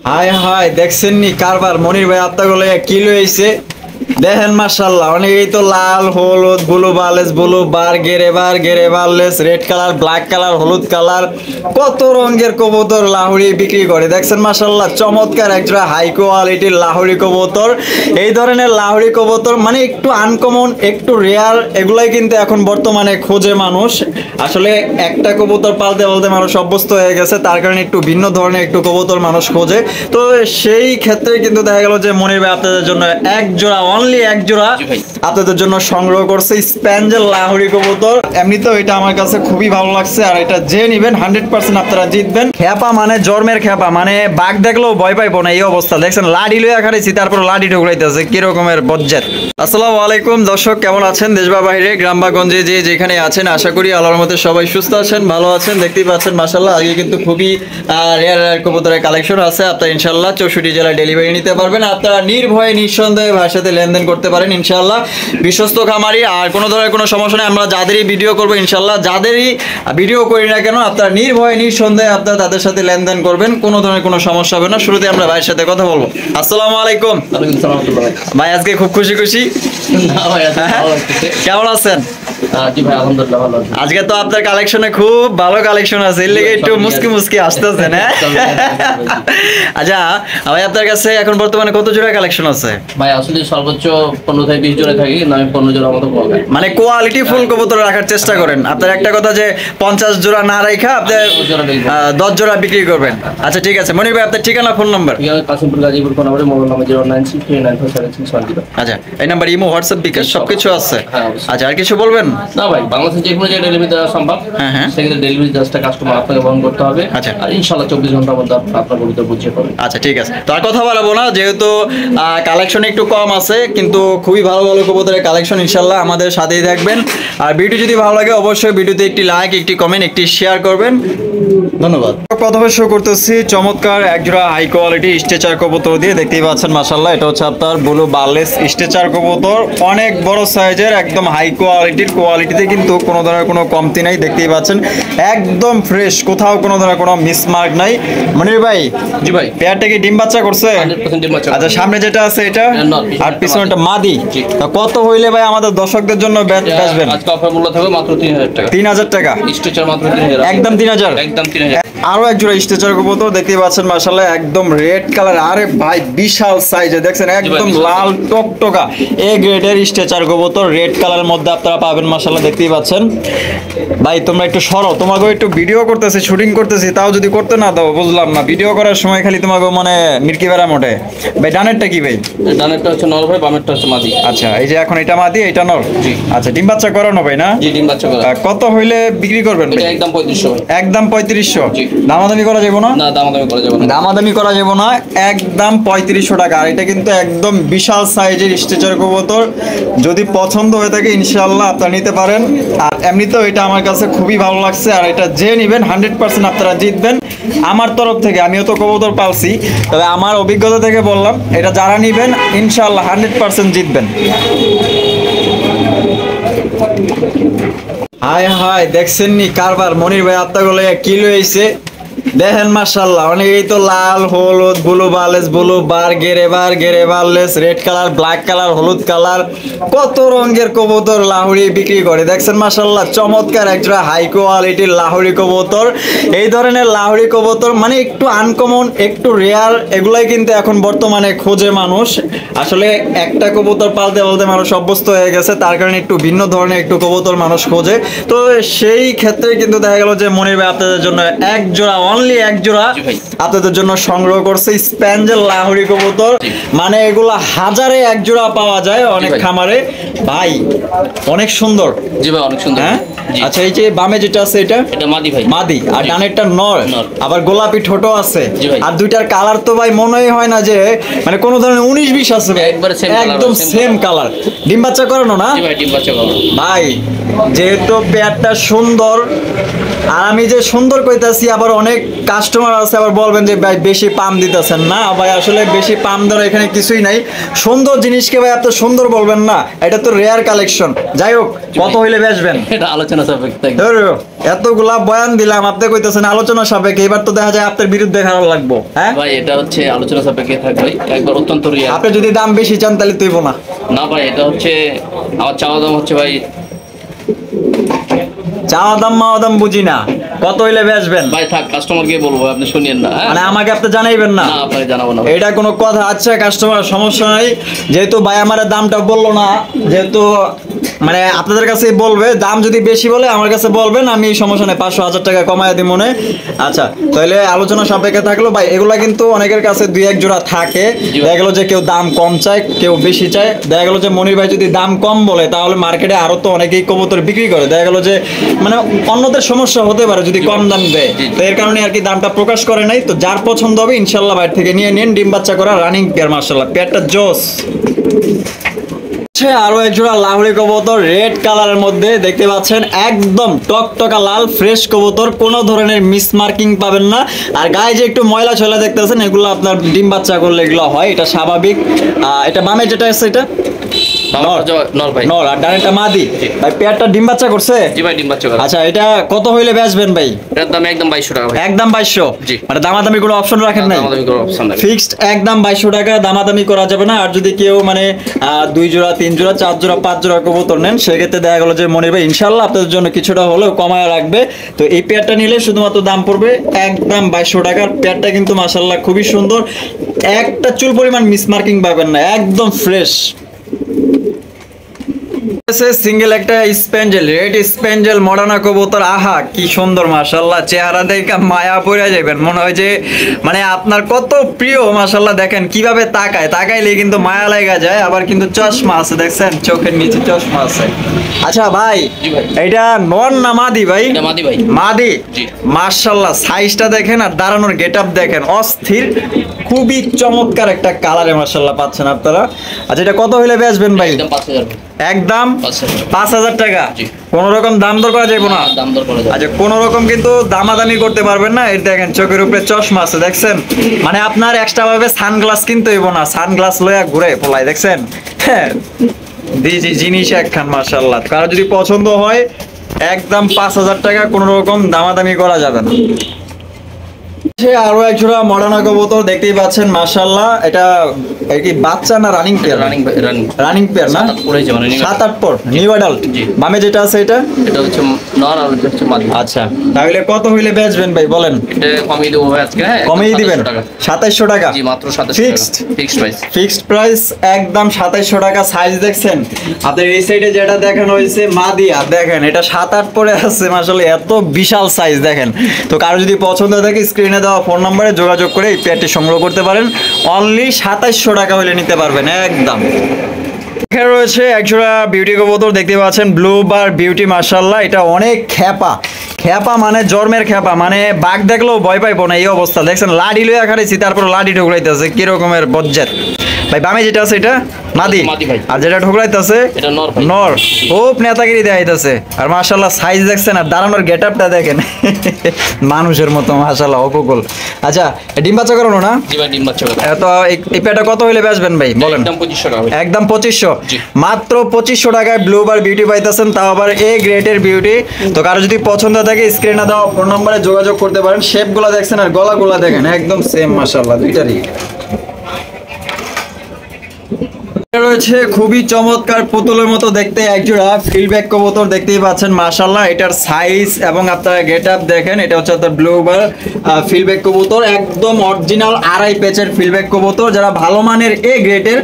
High high দেখছেন নি কারবার মনির ভাই আত্মা গলে কি লইছে দেখেন মাশাআল্লাহ অনেকেই তো লাল হলুদ blue বালেস blue গেরে বারলেস red colour black colour হলুদ কালার কত রঙের কবুতর লাহুড়ি বিক্রি করে দেখছেন মাশাআল্লাহ চমৎকার একটা হাই কোয়ালিটির লাহুড়ি কবুতর। এই ধরনের লাহুড়ি কবুতর মানে একটু আনকমন একটু রেয়ার, এগুলাই কিন্তু এখন বর্তমানে খোঁজে মানুষ। আসলে একটা কবুতর পালতে পালতে মানুষ অভ্যস্ত হয়ে গেছে, তার কারণে একটু ভিন্ন ধরনের একটু কবুতর মানুষ খোঁজে। তো সেই ক্ষেত্রে কিন্তু দেখা গেল যে মনির ভাই আপনাদের জন্য এক জোড়া অনলি এক জোড়া আপনাদের জন্য সংগ্রহ করছে স্প্যাঞ্জেল লাহুড়ি কবুতর। এমনিতেও এটা আমার কাছে খুবই ভালো লাগছে, আর এটা যে নিবেন 100% আপনারা জিতবেন। খেপা মানে জন্মের খেপা, মানে বাঘ দেখলেও ভয় পাইবো না এই অবস্থা। দেখছেন লাডি লইয়া খাড়াইছি, তারপর লাডি ঢুকলাইতেছে কি রকমের বজ্জাত। আসসালামু আলাইকুম দর্শক, কেমন আছেন দেশ বা বাইরে গ্রাম বা গঞ্জে যে যেখানে আছেন, আশা করি আল্লাহর মধ্যে সবাই সুস্থ আছেন ভালো আছেন। দেখতেই পাচ্ছেন মাশাআল্লাহ আজকে কিন্তু খুবই রেয়ার কবুতরের কালেকশন আছে। আপনারা ইনশাআল্লাহ 64 জেলায় ডেলিভারি নিতে পারবেন। আপনারা নির্ভয়ে নিঃসন্দেহে ভাইয়ের সাথে লেনদেন করতে পারেন ইনশাআল্লাহ। বিশ্বস্ত খামারি, আর কোনো ধরনের কোনো সমস্যা নেই। আমরা যাদেরই ভিডিও করবো ইনশাআল্লাহ, যাদেরই ভিডিও করি না কেন আপনারা নির্ভয়ে নিঃসন্দেহে আপনারা তাদের সাথে লেনদেন করবেন, কোনো ধরনের কোনো সমস্যা হবে না। শুরুতে আমরা ভাইয়ের সাথে কথা বলবো। আসসালামু আলাইকুম। ভাই আজকে খুব খুশি কেমন আছেন? আজকে তো আপনার কালেকশনে খুব ভালো কালেকশন আছে, এর লেগে একটু মুস্কি মুস্কি আসতেছেন। হ্যাঁ আচ্ছা ভাই, আপনার কাছে এখন বর্তমানে কত জোড়া কালেকশন আছে? ভাই আসলে সর্বোচ্চ 15 থেকে 20 জোড়া থাকি, আমি 15 জোড়া মতো পাই। মানে কোয়ালিটি ফুল কবুতর রাখার চেষ্টা করেন। আপনার একটা কথা যে 50 জোড়া না রাখা আপনি 10 জোড়া বিক্রি করবেন। আচ্ছা ঠিক আছে মনির ভাই, আপনার ঠিকানা ফোন নাম্বার? কাশিমপুর গাজীপুর কোন নম্বরে, মোবাইল নাম্বার 096394761। আচ্ছা এই নাম্বার ইমো হোয়াটসঅ্যাপ বিকাশ সবকিছু আছে? আচ্ছা আর কিছু বলবেন? না ভাই, বাংলাদেশে যে কোনো জায়গায় ডেলিভারি দেওয়া সম্ভব। হ্যাঁ সেক্ষেত্রে ডেলিভারি চার্জটা কাস্টমার আপনাকে বহন করতে হবে। আচ্ছা আর ইনশাআল্লাহ 24 ঘন্টার মধ্যে আপনার কবুতর বুঝিয়ে পাবেন। আচ্ছা ঠিক আছে, তো আর কথা বলবো না, যেহেতু কালেকশন একটু কম আছে, কিন্তু খুবই ভালো ভালো কবুতরের কালেকশন। ইনশাআল্লাহ আমাদের সাথেই থাকবেন। আর ভিডিও যদি ভালো লাগে অবশ্যই ভিডিওতে একটি লাইক একটি কমেন্ট একটি শেয়ার করবেন। ধন্যবাদ। কথা শুরু করতেছি চমৎকার একজোড়া হাই কোয়ালিটি স্ট্রেচার কবুতর দিয়ে। দেখতেই পাচ্ছেন মাশাআল্লাহ, এটা হচ্ছে আপনার ব্লু বার্লেস স্ট্রেচার কবুতর, অনেক বড় সাইজের, একদম হাই কোয়ালিটির। কোয়ালিটিতে কিন্তু কোনো ধরনের কোনো কমতি নাই। দেখতেই পাচ্ছেন একদম ফ্রেশ, কোথাও কোনো ধরনের কোনো মিসমার্ক নাই। মনির ভাই, জি ভাই, পেয়ারটা কি ডিম বাচ্চা করছে? 100% ডিম বাচ্চা। আচ্ছা সামনে যেটা আছে এটা আর পিছনেটা মাদি। কত হইলে ভাই আমাদের দর্শকদের জন্য বেচবেন? আজকে অফার মূল্য থাকবে মাত্র 3000 টাকা। 3000 টাকা স্ট্রেচার মাত্র 3000, একদম 3000, একদম 3000। আরো এক জোড়া স্ট্রেচার কবুতর দেখতেই পাচ্ছেন মাশাআল্লাহ, একদম রেড কালার। আরে ভাই বিশাল সাইজে, দেখছেন একদম লাল টকটকা এ গ্রেডের স্ট্রেচার কবুতর, রেড কালারের মধ্যে আপনারা পাবেন মাশাআল্লাহ। দেখতেই পাচ্ছেন ভাই, তোমরা একটু সরো, তোমাকে একটু ভিডিও করতেছি শুটিং করতেছি, তাও যদি করতে না দাও বুঝলাম না। ভিডিও করার সময় খালি তোমাকে মানে মির্কি বেড়া মোটে। ভাই ডানেরটা কি ভাই? ডানেরটা হচ্ছে নর ভাই, বামেরটা হচ্ছে মাদি। আচ্ছা এই যে এখন এটা মাদি এটা নর। জি। আচ্ছা ডিম বাচ্চা করানো ভাই না? জি ডিম বাচ্চা করা। কত হইলে বিক্রি করবেন ভাই? এটা একদম 3500 ভাই। একদম 3500? জি। দামাদামি করা যাবে না? না দামাদামি করা যাবে না। দামাদামি করা যাবে না, একদম 3500 টাকা। আর এটা কিন্তু একদম বিশাল সাইজের স্ট্রেচার কবুতর, যদি পছন্দ হয়ে থাকে ইনশাআল্লাহ আপনারা নিতে পারেন। আর এমনিতেও এটা আমার কাছে খুবই ভালো লাগছে, আর এটা যে নিবেন 100% আপনারা জিতবেন আমার তরফ থেকে। আমিও তো কবুতর পালছি, তবে আমার অভিজ্ঞতা থেকে বললাম, এটা যারা নিবেন ইনশাআল্লাহ 100% জিতবেন। হাই হাই দেখছেন নি কারবার মনির ভাই আত্মা গলে কি লইছে দেখেন মাশাআল্লাহ। অনেকেই তো লাল হলুদ blue বালেস blue গেরে বারলেস red colour black colour হলুদ কালার কত রঙের কবুতর লাহুড়ি বিক্রি করে। দেখছেন মাশাআল্লাহ চমৎকার একটা হাই কোয়ালিটির লাহুড়ি কবুতর। এই ধরনের লাহুড়ি কবুতর মানে একটু আনকমন একটু রেয়ার, এগুলাই কিন্তু এখন বর্তমানে খোঁজে মানুষ। আসলে একটা কবুতর পালতে পালতে মানুষ অভ্যস্ত হয়ে গেছে, তার কারণে একটু ভিন্ন ধরনের একটু কবুতর মানুষ খোঁজে। তো সেই ক্ষেত্রে কিন্তু দেখা গেল যে মনির ভাই আপনাদের জন্য এক জোড়া অনলি এক জোড়া আপনাদের জন্য সংগ্রহ করছে স্প্যাঞ্জেল লাহুড়ি কবুতর। মানে এগুলা হাজারে এক জোড়া পাওয়া যায় অনেক খামারে ভাই, অনেক সুন্দর। জি ভাই অনেক সুন্দর। হ্যাঁ আচ্ছা এই যে বামে যেটা আছে এটা মাদি ভাই, মাদি। আর ডানেরটা নর, আবার গোলাপি ঠোঁটো আছে। জি ভাই। আর দুইটার কালার তো ভাই মনেই হয় না যে মানে কোনো ধরনের 19-20 আছে, একদম সেম কালার। ডিম বাচ্চা করানো না? জি ভাই ডিম বাচ্চা করানো ভাই। যেহেতু পেয়ারটা সুন্দর, আর আমি যে সুন্দর কইতাছি আবার অনেক কাস্টমার আছে আবার বলবেন যে ভাই বেশি পাম দিতেছেন না ভাই, আসলে বেশি পাম দেওয়ার এখানে কিছুই নাই। সুন্দর জিনিসকে ভাই আপনি সুন্দর বলবেন না, এটা তো রেয়ার কালেকশন। যাই হোক, কত হইলে বেচবেন? এটা আলোচনা সাপেক্ষে। এতগুলা বয়ান দিলাম, আপনি কইতেছেন আলোচনা সাপেক্ষে, এবার তো দেখা যায় আপনার বিরুদ্ধে খারাপ লাগবো। হ্যাঁ ভাই এটা হচ্ছে আলোচনা সাপেক্ষে থাকবে, একবার অত্যন্ত রিয়াল। আপনি যদি দাম বেশি চান তাহলে তুইব না। না ভাই, এটা হচ্ছে আমার চাওয়া দাম হচ্ছে ভাই, চাওয়া দাম মাওয়া দাম বুঝি না, কত হইলে বেচবেন? ভাই থাক, কাস্টমারকে বলবো, আপনি শুনিয়েন না। হ্যাঁ মানে আমাকে আপনি জানাইবেন না? না আপনাকে জানাবো না। এটা কোনো কথা? আচ্ছা কাস্টমার সমস্যা নাই, যেহেতু ভাই আমার দামটা বললো না, যেহেতু মানে আপনাদের কাছেই বলবে, দাম যদি বেশি বলে আমার কাছে বলবেন, আমি সমস্যা নেই 500-1000 টাকা কমায় দিই মনে। আচ্ছা তাহলে আলোচনা সাপেক্ষে থাকলো ভাই। এগুলা কিন্তু অনেকের কাছে 2-1 জোড়া থাকে, দেখা গেলো যে কেউ দাম কম চায়, কেউ বেশি চায়। দেখা গেলো যে মনির ভাই যদি দাম কম বলে তাহলে মার্কেটে আরো তো অনেকেই কবুতর বিক্রি করে, দেখা গেলো যে মানে অন্যদের সমস্যা হতে পারে যদি কম দাম দেয়, তো এর কারণে আর কি দামটা প্রকাশ করে নাই। তো যার পছন্দ হবে ইনশাল্লাহ বাইরে থেকে নিয়ে নিন। ডিম বাচ্চা করা রানিং পেয়ার, মাশাআল্লাহ পেয়ারটা জোস। আরো এক জোড়া লাহোরি কবুতর রেড কালারের মধ্যে দেখতে পাচ্ছেন, একদম টকটকা লাল ফ্রেশ কবুতর, কোনো ধরনের মিস মার্কিং পাবেন না। আর গায়ে যে একটু ময়লা ছয়লা দেখতেছেন, এগুলো আপনার ডিম বাচ্চা করলে এগুলো হয়, এটা স্বাভাবিক। এটা বামে যেটা আছে এটা নর ভাই, নর, আর ডানেরটা মাদি। ভাই পেয়ারটা ডিম বাচ্চা করছে? জি ভাই, ডিম বাচ্চা করা। আচ্ছা এটা কত হইলে বেচবেন ভাই? এটার দাম একদম 2200 টাকা ভাই। একদম 2200? জি। মানে দামাদামি কোনো অপশন রাখেন নাই? দামাদামি কোনো অপশন নাই, ফিক্সড একদম 2200 টাকা, দামাদামি করা যাবে না। আর যদি কেউ মানে 2 জোড়া 3 জোড়া 4 জোড়া 5 জোড়া কবুতর নেন, সেক্ষেত্রে দেখা গেল যে মনির ভাই ইনশাল্লাহ আপনাদের জন্য কিছুটা হলেও কমায় রাখবে। তো এই পেয়ারটা নিলে শুধুমাত্র দাম পড়বে একদম 2200 টাকার। পেয়ারটা কিন্তু মাশাআল্লাহ খুবই সুন্দর, একটা চুল পরিমাণ মিস মার্কিং পাবেন না, একদম ফ্রেশ। সিঙ্গেল একটা স্পেঞ্জেল, রেড স্পেঞ্জেল মডার্না কবুতর, আহা কি সুন্দর মাশাআল্লাহ, চেহারা দেখে মায়া পড়ে যাবেন, মনে হয় যে মানে আপনার কত প্রিয়। মাশাআল্লাহ দেখেন কিভাবে তাকাইলে কিন্তু মায়া লাগা যায়। আবার কিন্তু চশমা আছে, দেখছেন চোখের নিচে চশমা আছে। আচ্ছা ভাই, এটা নর না মাদি ভাই? এটা মাদি ভাই। মাদি? জি। মাশাআল্লাহ সাইজটা দেখেন আর দাঁড়ানোর গেটআপ দেখেন, অস্থির, খুবই চমৎকার একটা কালারে মাশাআল্লাহ পাচ্ছেন আপনারা। আচ্ছা এটা কত হইলে বেচবেন ভাই? একদম 5000। একদম 5000 টাকা? জি। কোন রকম দাম দর করা যাবে না? দাম দর করা যাবে। আচ্ছা কোন রকম কিন্তু দামাদামি করতে পারবেন না। এই দেখেন চোখের উপরে চশমা আছে, দেখছেন মানে আপনার এক্সট্রা ভাবে সানগ্লাস কিনতে হইব না, সানগ্লাস লইয়া ঘুরে পোলাই, দেখছেন হ্যাঁ দিজি জিনিস একখান মাশাআল্লাহ। কারো যদি পছন্দ হয় একদম 5000 টাকা, কোন রকম দামাদামি করা যাবে না। আরো এক জোড়া মডার্না কবুতর দেখতেই পাচ্ছেন মাশাআল্লাহ, এটা কি বাচ্চা না রানিং পেয়ার? রানিং পেয়ার না? 7-8 পর নিউ অ্যাডাল্ট। বামে যেটা আছে এটা হচ্ছে নর আর হচ্ছে মাদি। আচ্ছা তাহলে কত হইলে বেচবেন ভাই বলেন? এটা কমিয়ে দেবো ভাই আজকে। হ্যাঁ কমিয়ে দিবেন? 2700 টাকা? জি মাত্র 2700 টাকা। Fixed price. ফিক্সড প্রাইস একদম 2700 টাকা। সাইজ দেখছেন আপনার এই সাইডে যেটা দেখানো হয়েছে মাদি, আর দেখেন এটা 7-8 পরে আছে মাশাআল্লাহ, এত বিশাল সাইজ দেখেন। তো কারো যদি পছন্দ থাকে স্ক্রিনে দেওয়া ফোন নম্বরে যোগাযোগ করে এই পেয়ারটি সংগ্রহ করতে পারেন। অনলি 2700 টাকা হলে নিতে পারবেন একদম। এখানে রয়েছে একজোড়া বিউটি কবুতর দেখতে পাচ্ছেন, ব্লু বার বিউটি মাশাআল্লাহ। এটা অনেক খ্যাপা মানে জন্মের খ্যাপা, মানে বাঘ দেখলেও ভয় পাইবো না এই অবস্থা। দেখছেন লাডি লইয়া খাইছি, তারপর লাডি ঢুকরাইতেছে, কি রকমের বজ্জাত। ভাই বামে যেটা আছে এটা মাদি, আর যেটা ঢুকরাইতেছে এটা নর। নর, খুব নেতাগিরি দেখাইতেছে। আর মাশাআল্লাহ সাইজ দেখছেন আর দাঁড়ানোর গেটআপটা দেখেন, মানুষের মতো মাশাআল্লাহ অকুকুল। আচ্ছা ডিম বাচ্চা করানো না? জি ভাই ডিম বাচ্চা করা। তো এই পেয়ারটা কত হইলে বেচবেন ভাই বলেন? একদম 2500 টাকা। একদম 2500? জি। মাত্র 2500 টাকায় ব্লু বার বিউটি পাইতেছেন, তাও আবার এ গ্রেডের বিউটি। তো কারো যদি পছন্দ থাকে স্ক্রিনে দেওয়া ফোন নম্বরে যোগাযোগ করতে পারেন। শেপগুলো দেখছেন আর গলাগুলো দেখেন একদম সেম মাশাআল্লাহ দুইটারই। রয়েছে খুবই চমৎকার পুতুলের মতো দেখতে একজোড়া ফিল্ডব্যাক কবুতর দেখতেই পাচ্ছেন মাশাআল্লাহ। এটার সাইজ এবং আপনারা গেটআপ দেখেন, এটা হচ্ছে আপনার ব্লু বার ফিল্ডব্যাক কবুতর, একদম অরিজিনাল আড়াই পেচের ফিল্ডব্যাক কবুতর। যারা ভালো মানের এ গ্রেডের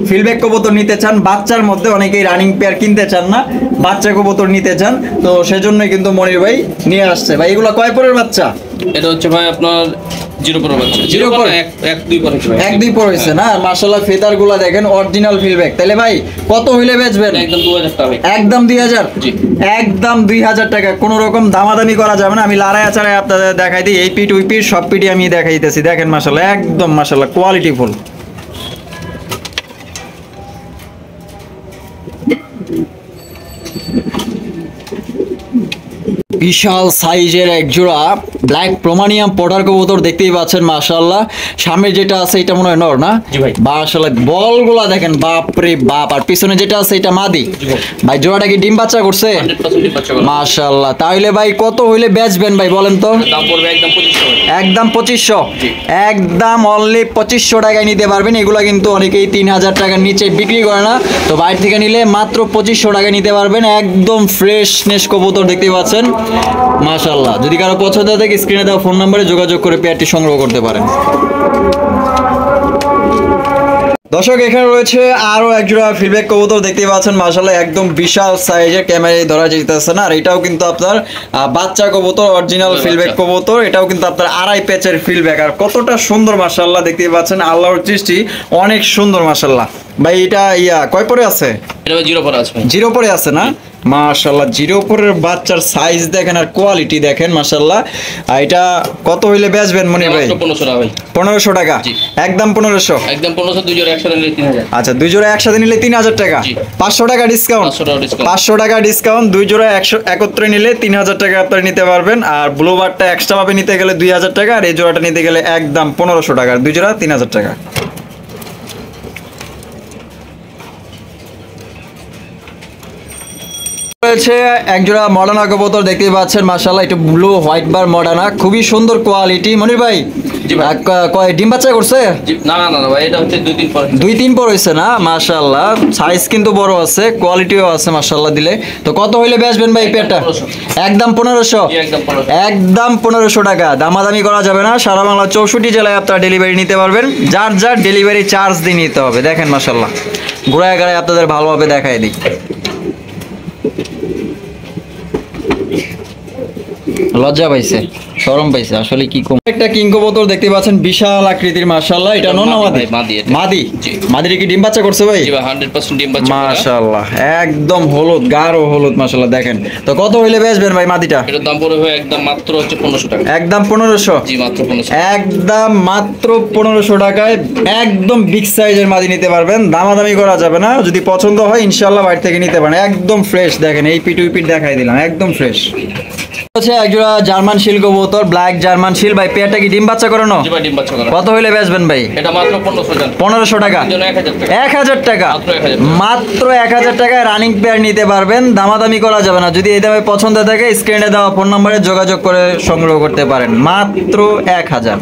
ফিল্ডব্যাক কবুতর নিতে চান, বাচ্চার মধ্যে অনেকেই রানিং পেয়ার কিনতে চান না, বাচ্চা কবুতর নিতে চান, তো সেজন্যই কিন্তু মনির ভাই নিয়ে আসছে। ভাই এগুলো কয় পরের বাচ্চা? এটা হচ্ছে ভাই আপনার 0 পর বাচ্চা। 0 পর? 1-2 পর হচ্ছে ভাই। 1-2 পর হইছে না? আর মাশাআল্লাহ ফেদারগুলো দেখেন অরিজিনাল ফিল্ডব্যাক। তাহলে ভাই কত হইলে বেচবেন? একদম 2000 টাকা ভাই। একদম 2000? জি। একদম 2000 টাকা, কোনো রকম দামাদামি করা যাবে না। আমি লাড়াই আচারাই আপনাদের দেখাই দিই, এই পিট ওই পিট সব পিটি আমি দেখাইতেছি। দেখেন মাশাআল্লাহ একদম মাশাআল্লাহ কোয়ালিটি ফুল। বিশাল সাইজের এক জোড়া ব্ল্যাক প্রোমানিয়াম পটার কবুতর দেখতেই পাচ্ছেন মাশাআল্লাহ। সামনে যেটা আছে এটা মনে হয় নর না জি ভাই। মাশাআল্লাহ বলগুলা দেখেন বাপ রে বাপ, আর পিছনে যেটা আছে এটা মাদি। জি ভাই। ভাই জোড়াটা কি ডিম বাচ্চা করছে? 100% ডিম বাচ্চা করা। মাশাআল্লাহ। তাহলে ভাই কত হইলে বেচবেন ভাই বলেন তো? দাম পড়বে একদম 2500 ভাই। একদম 2500, জি। একদম অনলি 2500 টাকায় নিতে পারবেন। এগুলা কিন্তু অনেকেই 3000 টাকার নিচে বিক্রি করে না, তো বাইরে থেকে নিলে মাত্র 2500 টাকায় নিতে পারবেন। একদম ফ্রেশনেস কবুতর দেখতে পাচ্ছেন মাশাআল্লাহ। যদি কারো পছন্দ থাকে স্ক্রিনে দেওয়া ফোন নম্বরে যোগাযোগ করে পেয়ারটি সংগ্রহ করতে পারেন। দর্শক এখানে রয়েছে আরো এক জোড়া ফিডব্যাক কবুতর দেখতে পাচ্ছেন মাশাআল্লাহ, একদম বিশাল সাইজের, ক্যামেরায় ধরা যেতেছে না। আর এটাও কিন্তু আপনার বাচ্চা কবুতর, অরিজিনাল ফিডব্যাক কবুতর। এটাও কিন্তু আপনার আড়াই প্যাচের ফিডব্যাক। আর কতটা সুন্দর মাশাআল্লাহ দেখতে পাচ্ছেন, আল্লাহর সৃষ্টি অনেক সুন্দর মাশাআল্লাহ। ভাই এটা কয় পরে আছে? এটা ভাই 0 পরে আছে ভাই। জিরো পরে আছে না? মাশাআল্লাহ, জিরো পরের বাচ্চার সাইজ দেখেন আর কোয়ালিটি দেখেন মাশাআল্লাহ। আর এটা কত হইলে বেচবেন মনি ভাই? মাত্র 1500 টাকা ভাই। 1500 টাকা, জি। একদম 1500। একদম 1500, দুই জোড়া একসাথে নিলে 3000। আচ্ছা, দুই জোড়া একসাথে নিলে 3000 টাকা। জি। 500 টাকা ডিসকাউন্ট। 500 টাকা ডিসকাউন্ট। 500 টাকা ডিসকাউন্ট, দুই জোড়া একত্রে নিলে 3000 টাকা আপনারা নিতে পারবেন। আর ব্লু বারটা এক্সট্রা ভাবে নিতে গেলে 2000 টাকা, আর এই জোড়াটা নিতে গেলে একদম 1500 টাকা, দুই জোড়া 3000 টাকা। রয়েছে একজোড়া মডার্না কবুতর দেখতেই পাচ্ছেন মাশাআল্লাহ, এটা ব্লু হোয়াইট বার মডার্না, খুবই সুন্দর কোয়ালিটি। মনির ভাই জি ভাই। কয় ডিম বাচ্চা করছে? জি, না না না ভাই, এটা হচ্ছে 2-3 পরে। 2-3 পর হয়েছে না? মাশাআল্লাহ, সাইজ কিন্তু বড় আছে, কোয়ালিটিও আছে মাশাআল্লাহ দিলে। তো কত হইলে বেচবেন ভাই পেয়ারটা? একদম 1500। জি, একদম 1500। একদম 1500 টাকা, দামাদামি করা যাবে না। সারা বাংলা 64 জেলায় আপনারা ডেলিভারি নিতে পারবেন। যার যার ডেলিভারি চার্জ দিয়ে নিতে হবে। দেখেন মাশাআল্লাহ, ঘোড়ায় গাড়ায় আপনাদের ভালোভাবে দেখায় দিই। লজ্জা পাইছে, শরম পাইছে, আসলে কি কম। একটা কিং কবুতর দেখতে পাচ্ছেন বিশাল আকৃতির মাশাআল্লাহ। এটা নর না মাদি? মাদি এটা। মাদি। জি। মাদির কি ডিম বাচ্চা করছে ভাই? জি ভাই, 100% ডিম বাচ্চা করা। মাশাআল্লাহ, একদম হলুদ, গাঢ় হলুদ মাশাআল্লাহ দেখেন। তো কত হইলে বেচবেন ভাই মাদিটা? এটার দাম পড়বে ভাই একদম মাত্র হচ্ছে 1500 টাকা। একদম 1500। জি, মাত্র 1500। একদম মাত্র 1500 টাকায় একদম বিগ সাইজের মাদি নিতে পারবেন। দামাদামি করা যাবে না, যদি পছন্দ হয় ইনশাআল্লাহ বাইরে থেকে নিতে পারেন। একদম ফ্রেশ দেখেন, এই পিট উইপিট দেখাই দিলাম, একদম ফ্রেশ। হচ্ছে একজোড়া জার্মান শিল কবুতর, ব্ল্যাক জার্মান শিল। ভাই পেয়ারটা কি ডিম বাচ্চা করানো? জি ভাই, ডিম বাচ্চা করা। কত হইলে বেচবেন ভাই? এটা মাত্র 1500 টাকা। 1500 টাকা। এর জন্য 1000 টাকা। 1000 টাকা, মাত্র 1000 টাকা। মাত্র 1000 টাকায় রানিং পেয়ার নিতে পারবেন। দামাদামি করা যাবে না। যদি এই দামে পছন্দ থাকে স্ক্রিনে দেওয়া ফোন নম্বরে যোগাযোগ করে সংগ্রহ করতে পারেন। মাত্র 1000।